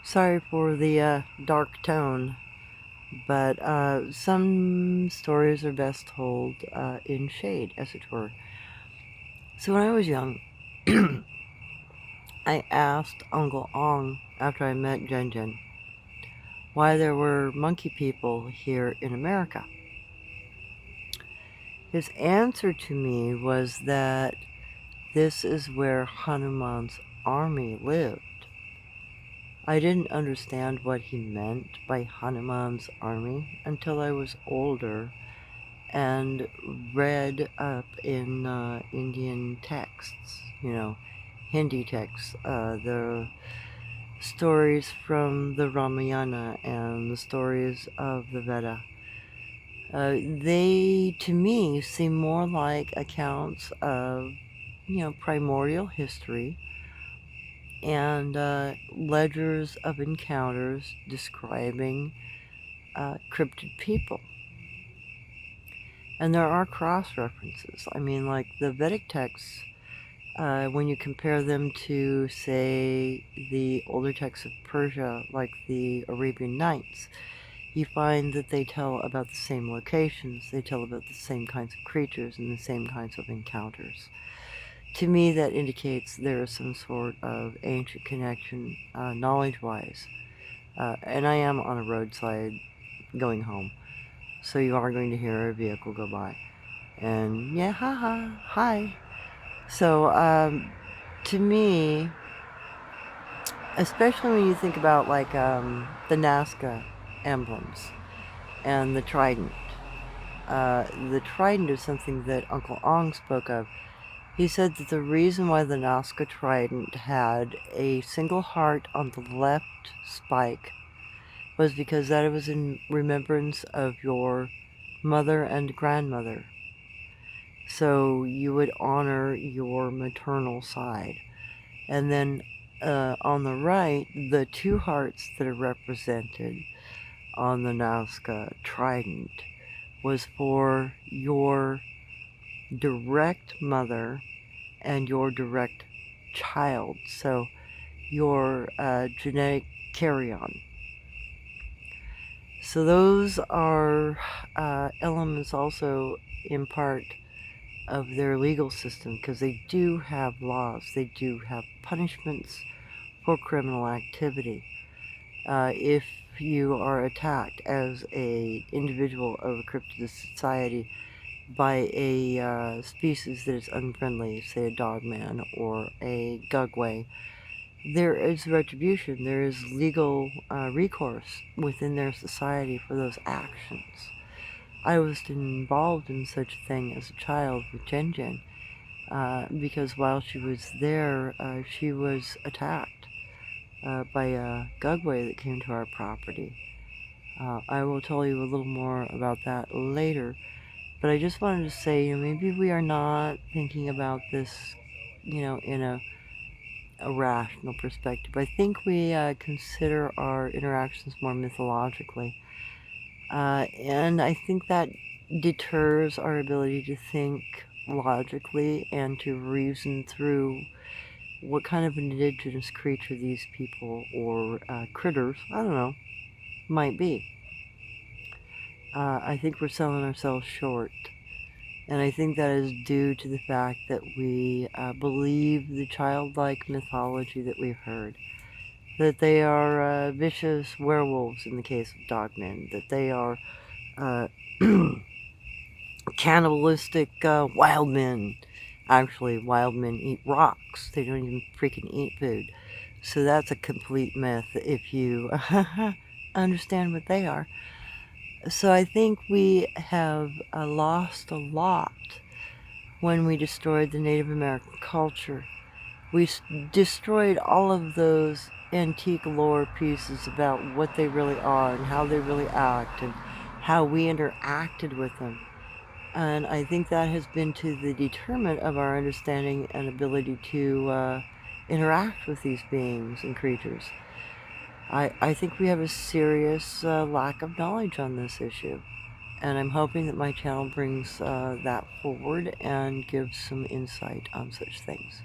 Sorry for the dark tone, but some stories are best told in shade, as it were. So when I was young, I asked Uncle Ong, after I met Jen Jen, why there were monkey people here in America. His answer to me was that this is where Hanuman's army lived. I didn't understand what he meant by Hanuman's army until I was older and read up in Indian texts, Hindi texts, the stories from the Ramayana and the stories of the Veda. They, to me, seem more like accounts of, primordial history and ledgers of encounters describing cryptid people. And there are cross-references. I mean, like the Vedic texts, when you compare them to, say, the older texts of Persia, like the Arabian Nights, you find that they tell about the same locations, they tell about the same kinds of creatures and the same kinds of encounters. To me, that indicates there is some sort of ancient connection, knowledge-wise. And I am on a roadside going home, so you are going to hear a vehicle go by. And yeah, haha, hi. So, to me, especially when you think about like the Nazca emblems and the trident. The trident is something that Uncle Ong spoke of. He said that the reason why the Nazca trident had a single heart on the left spike was because that it was in remembrance of your mother and grandmother. So you would honor your maternal side. And then on the right, the two hearts that are represented on the Nazca trident was for your direct mother and your direct child, so your genetic carry-on. So those are elements also in part of their legal system, because they do have laws, they do have punishments for criminal activity. If you are attacked as an individual of a cryptid society by a species that is unfriendly, say a dogman or a gugway, there is retribution, there is legal recourse within their society for those actions. I was involved in such a thing as a child with Jen Jen, because while she was there, she was attacked by a gugway that came to our property. I will tell you a little more about that later, but I just wanted to say, maybe we are not thinking about this, in a rational perspective. I think we consider our interactions more mythologically. And I think that deters our ability to think logically and to reason through what kind of an indigenous creature these people or critters, I don't know, might be. I think we're selling ourselves short. And I think that is due to the fact that we believe the childlike mythology that we've heard. That they are vicious werewolves in the case of dogmen. That they are cannibalistic wild men. Actually, wild men eat rocks. They don't even freaking eat food. So that's a complete myth if you understand what they are. So I think we have lost a lot when we destroyed the Native American culture. We destroyed all of those antique lore pieces about what they really are and how they really act and how we interacted with them. And I think that has been to the detriment of our understanding and ability to interact with these beings and creatures. I think we have a serious lack of knowledge on this issue. And I'm hoping that my channel brings that forward and gives some insight on such things.